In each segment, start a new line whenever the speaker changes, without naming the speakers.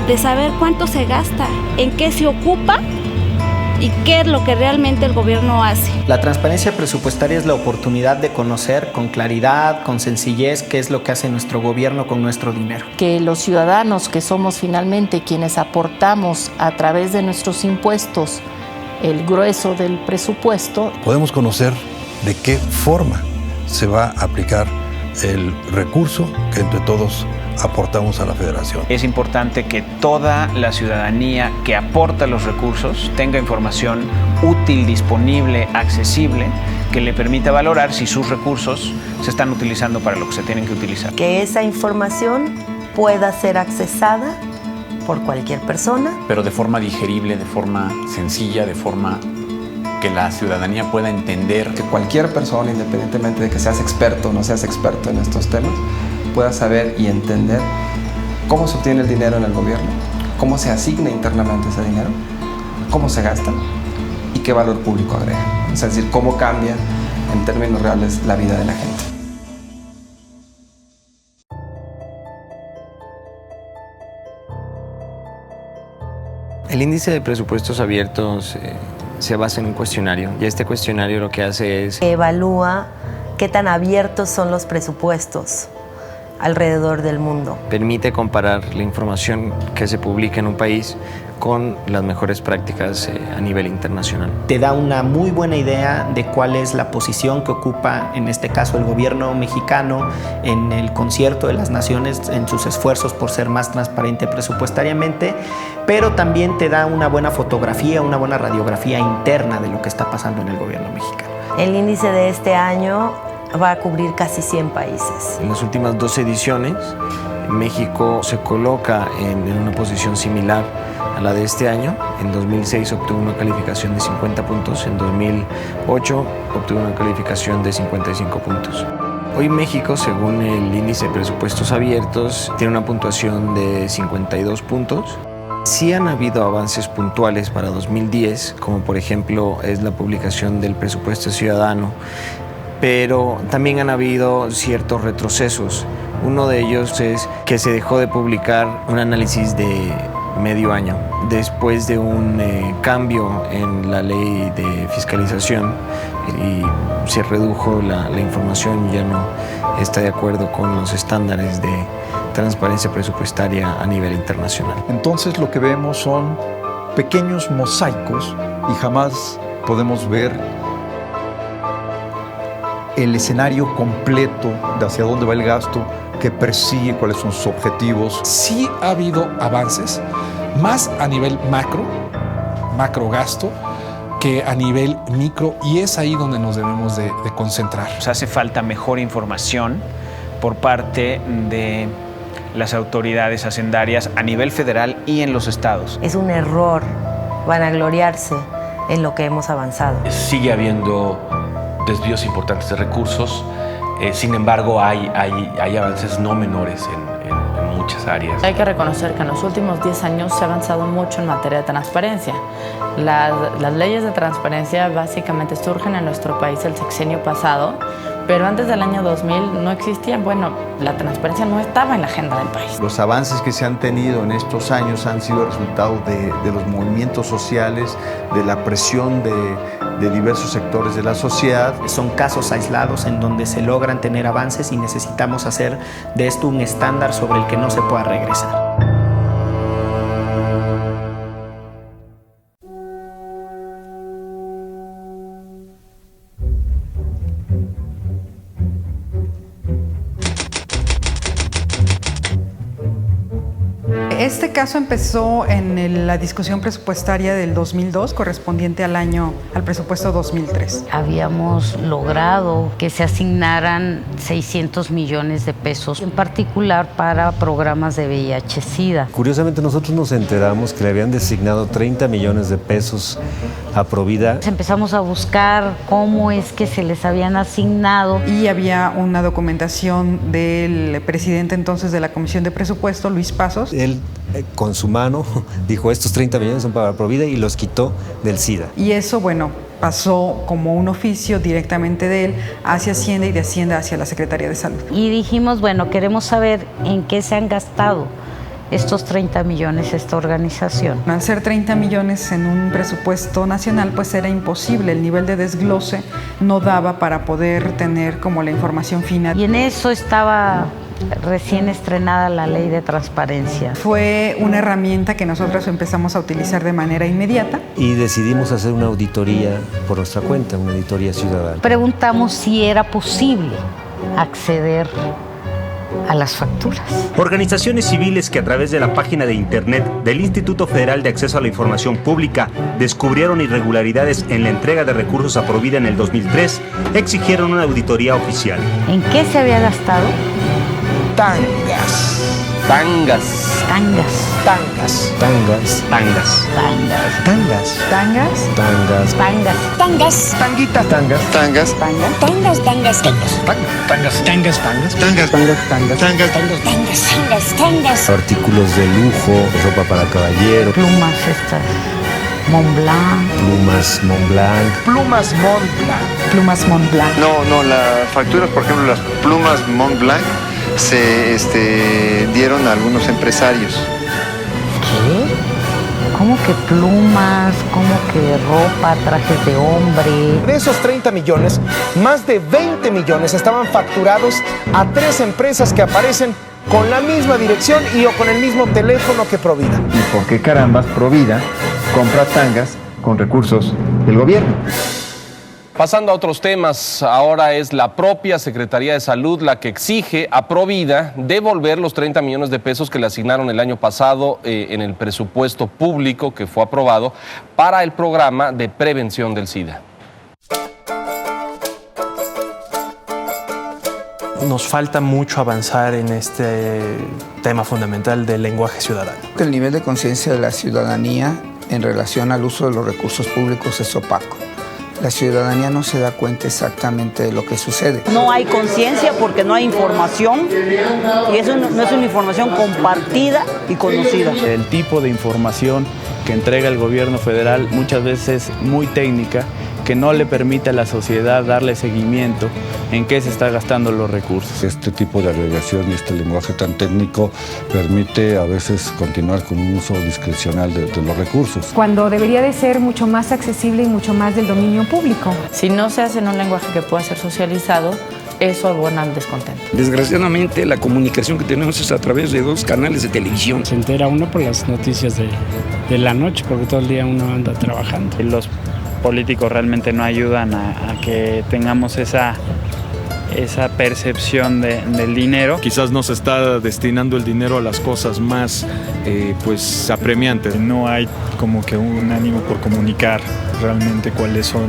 de saber cuánto se gasta, en qué se ocupa y qué es lo que realmente el gobierno hace.
La transparencia presupuestaria es la oportunidad de conocer con claridad, con sencillez, qué es lo que hace nuestro gobierno con nuestro dinero.
Que los ciudadanos, que somos finalmente quienes aportamos a través de nuestros impuestos el grueso del presupuesto,
podemos conocer de qué forma se va a aplicar el recurso que entre todos aportamos a la Federación.
Es importante que toda la ciudadanía que aporta los recursos tenga información útil, disponible, accesible, que le permita valorar si sus recursos se están utilizando para lo que se tienen que utilizar.
Que esa información pueda ser accesada por cualquier persona,
pero de forma digerible, de forma sencilla, de forma que la ciudadanía pueda entender.
Que cualquier persona, independientemente de que seas experto o no seas experto en estos temas, pueda saber y entender cómo se obtiene el dinero en el gobierno, cómo se asigna internamente ese dinero, cómo se gasta y qué valor público agrega. Es decir, cómo cambia en términos reales la vida de la gente.
El índice de presupuestos abiertos se basa en un cuestionario y este cuestionario lo que hace es
evalúa qué tan abiertos son los presupuestos alrededor del mundo.
Permite comparar la información que se publica en un país con las mejores prácticas a nivel internacional.
Te da una muy buena idea de cuál es la posición que ocupa, en este caso, el gobierno mexicano en el concierto de las naciones en sus esfuerzos por ser más transparente presupuestariamente, pero también te da una buena fotografía, una buena radiografía interna de lo que está pasando en el gobierno mexicano.
El índice de este año va a cubrir casi 100 países.
En las últimas 2 ediciones, México se coloca en una posición similar a la de este año. En 2006 obtuvo una calificación de 50 puntos, en 2008 obtuvo una calificación de 55 puntos. Hoy México, según el índice de presupuestos abiertos, tiene una puntuación de 52 puntos. Sí han habido avances puntuales para 2010, como por ejemplo es la publicación del presupuesto ciudadano, pero también han habido ciertos retrocesos. Uno de ellos es que se dejó de publicar un análisis de medio año después de un cambio en la ley de fiscalización y se redujo la información, ya no está de acuerdo con los estándares de transparencia presupuestaria a nivel internacional.
Entonces lo que vemos son pequeños mosaicos y jamás podemos ver el escenario completo de hacia dónde va el gasto, que persigue, cuáles son sus objetivos.
Sí ha habido avances, más a nivel macro gasto, que a nivel micro, y es ahí donde nos debemos de concentrar.
Nos hace falta mejor información por parte de las autoridades hacendarias a nivel federal y en los estados.
Es un error vanagloriarse en lo que hemos avanzado.
Sigue habiendo desvíos importantes de recursos, sin embargo hay avances no menores en muchas áreas.
Hay que reconocer que en los últimos 10 años se ha avanzado mucho en materia de transparencia. Las leyes de transparencia básicamente surgen en nuestro país el sexenio pasado, pero antes del año 2000 no existían, la transparencia no estaba en la agenda del país.
Los avances que se han tenido en estos años han sido resultado de los movimientos sociales, de la presión de diversos sectores de la sociedad.
Son casos aislados en donde se logran tener avances y necesitamos hacer de esto un estándar sobre el que no se pueda regresar.
Este caso empezó en la discusión presupuestaria del 2002, correspondiente al presupuesto 2003.
Habíamos logrado que se asignaran 600 millones de pesos, en particular para programas de VIH-Sida.
Curiosamente, nosotros nos enteramos que le habían designado 30 millones de pesos a Provida.
Empezamos a buscar cómo es que se les habían asignado.
Y había una documentación del presidente entonces de la Comisión de Presupuesto, Luis Pasos.
Él, con su mano, dijo, estos 30 millones son para Provida y los quitó del SIDA.
Y eso, pasó como un oficio directamente de él hacia Hacienda y de Hacienda hacia la Secretaría de Salud.
Y dijimos, queremos saber en qué se han gastado estos 30 millones esta organización.
Al ser 30 millones en un presupuesto nacional, pues era imposible, el nivel de desglose no daba para poder tener como la información final.
Y en eso estaba recién estrenada la ley de transparencia.
Fue una herramienta que nosotros empezamos a utilizar de manera inmediata.
Y decidimos hacer una auditoría por nuestra cuenta, una auditoría ciudadana.
Preguntamos si era posible acceder a las facturas.
Organizaciones civiles que a través de la página de internet del Instituto Federal de Acceso a la Información Pública descubrieron irregularidades en la entrega de recursos a Provida en el 2003, exigieron una auditoría oficial.
¿En qué se había gastado?
Tangas.
Tangas. Tangas.
Tangas.
Tangas.
Tangas.
Tangas.
Tangas.
Tangas.
Tangas.
Tangas.
Tanguitas.
Tangas.
Tangas.
Tangas.
Tangas. Tangas.
Tangas. Tangas.
Tangas.
Tangas.
Tangas. Tangas. Tangas. Tangas.
Artículos de lujo, ropa para caballero.
Plumas estas. Montblanc.
Plumas Montblanc.
Plumas Montblanc.
Plumas Montblanc.
No, las facturas, por ejemplo, las plumas Montblanc se dieron a algunos empresarios.
¿Qué? ¿Cómo que plumas? ¿Cómo que ropa, trajes de hombre?
De esos 30 millones, más de 20 millones estaban facturados a 3 empresas que aparecen con la misma dirección y o con el mismo teléfono que Provida.
¿Y por qué carambas Provida compra tangas con recursos del gobierno?
Pasando a otros temas, ahora es la propia Secretaría de Salud la que exige a Provida devolver los 30 millones de pesos que le asignaron el año pasado en el presupuesto público que fue aprobado para el programa de prevención del SIDA.
Nos falta mucho avanzar en este tema fundamental del lenguaje ciudadano.
El nivel de conciencia de la ciudadanía en relación al uso de los recursos públicos es opaco. La ciudadanía no se da cuenta exactamente de lo que sucede.
No hay conciencia porque no hay información y eso no es una información compartida y conocida.
El tipo de información que entrega el gobierno federal muchas veces es muy técnica, que no le permite a la sociedad darle seguimiento en qué se está gastando los recursos.
Este tipo de agregación y este lenguaje tan técnico permite a veces continuar con un uso discrecional de los recursos.
Cuando debería de ser mucho más accesible y mucho más del dominio público.
Si no se hace en un lenguaje que pueda ser socializado, eso abona al descontento.
Desgraciadamente la comunicación que tenemos es a través de 2 canales de televisión.
Se entera uno por las noticias de la noche, porque todo el día uno anda trabajando.
Los políticos realmente no ayudan a que tengamos esa percepción del dinero.
Quizás no se está destinando el dinero a las cosas más pues apremiantes.
No hay como que un ánimo por comunicar realmente cuáles son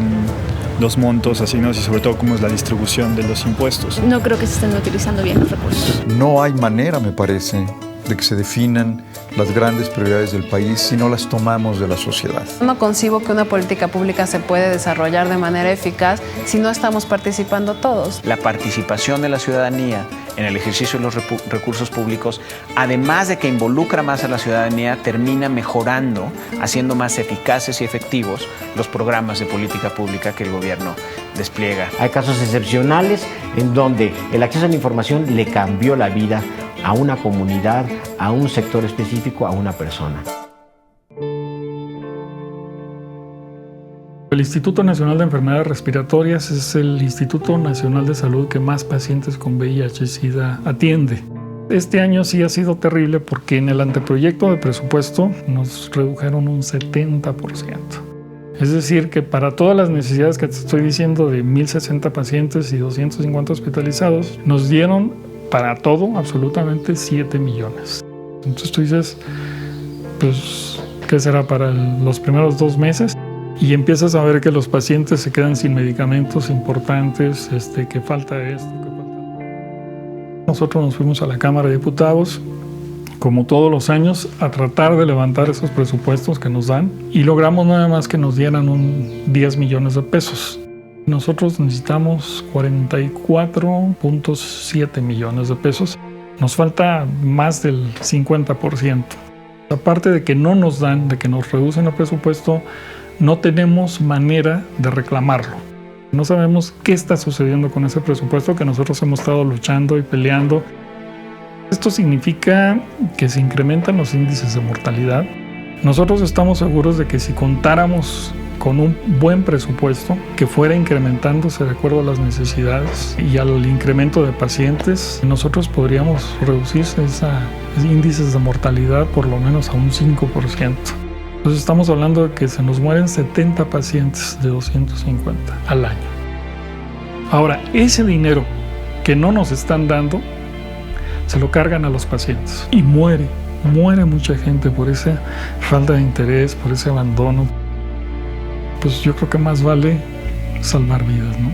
los montos asignados y sobre todo cómo es la distribución de los impuestos.
No creo que se estén utilizando bien los recursos.
No hay manera, me parece, de que se definan las grandes prioridades del país si no las tomamos de la sociedad.
No concibo que una política pública se puede desarrollar de manera eficaz si no estamos participando todos.
La participación de la ciudadanía en el ejercicio de los recursos públicos, además de que involucra más a la ciudadanía, termina mejorando, haciendo más eficaces y efectivos los programas de política pública que el gobierno despliega.
Hay casos excepcionales en donde el acceso a la información le cambió la vida a una comunidad, a un sector específico, a una persona.
El Instituto Nacional de Enfermedades Respiratorias es el Instituto Nacional de Salud que más pacientes con VIH-Sida atiende. Este año sí ha sido terrible porque en el anteproyecto de presupuesto nos redujeron un 70%. Es decir, que para todas las necesidades que te estoy diciendo de 1,060 pacientes y 250 hospitalizados, nos dieron para todo absolutamente 7 millones. Entonces tú dices, pues, ¿qué será para los primeros 2 meses? Y empiezas a ver que los pacientes se quedan sin medicamentos importantes, que falta esto, que falta. Nosotros nos fuimos a la Cámara de Diputados, como todos los años, a tratar de levantar esos presupuestos que nos dan y logramos nada más que nos dieran 10 millones de pesos. Nosotros necesitamos 44.7 millones de pesos. Nos falta más del 50%. Aparte de que no nos dan, de que nos reducen el presupuesto, no tenemos manera de reclamarlo. No sabemos qué está sucediendo con ese presupuesto que nosotros hemos estado luchando y peleando. Esto Esto significa que se incrementan los índices de mortalidad. Nosotros estamos seguros de que si contáramos con un buen presupuesto que fuera incrementándose de acuerdo a las necesidades y al incremento de pacientes, nosotros podríamos reducir esos índices de mortalidad por lo menos a un 5%. Entonces estamos hablando de que se nos mueren 70 pacientes de 250 al año. Ahora, ese dinero que no nos están dando, se lo cargan a los pacientes y muere mucha gente por esa falta de interés, por ese abandono. Pues yo creo que más vale salvar vidas, ¿no?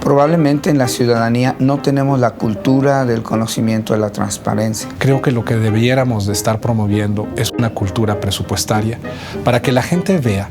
Probablemente en la ciudadanía no tenemos la cultura del conocimiento de la transparencia.
Creo que lo que debiéramos de estar promoviendo es una cultura presupuestaria para que la gente vea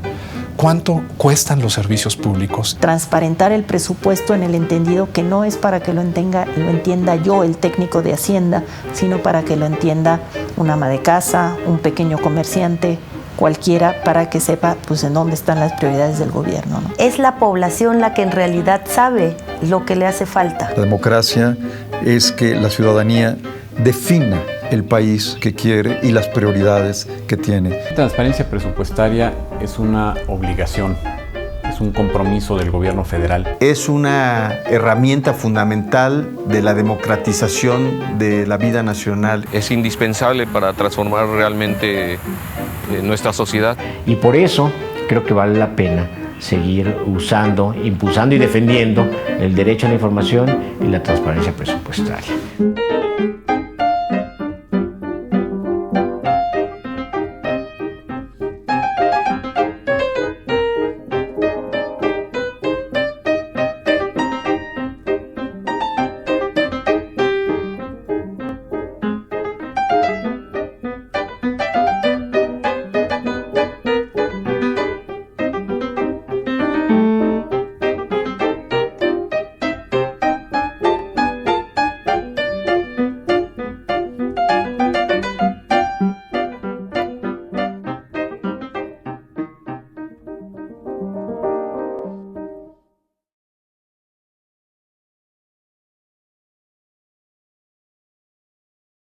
cuánto cuestan los servicios públicos.
Transparentar el presupuesto en el entendido que no es para que lo entienda yo, el técnico de Hacienda, sino para que lo entienda un ama de casa, un pequeño comerciante, cualquiera, para que sepa pues en dónde están las prioridades del gobierno, ¿no?
Es la población la que en realidad sabe lo que le hace falta.
La democracia es que la ciudadanía defina el país que quiere y las prioridades que tiene.
La transparencia presupuestaria es una obligación, es un compromiso del gobierno federal.
Es una herramienta fundamental de la democratización de la vida nacional.
Es indispensable para transformar realmente nuestra sociedad.
Y por eso creo que vale la pena seguir usando, impulsando y defendiendo el derecho a la información y la transparencia presupuestaria.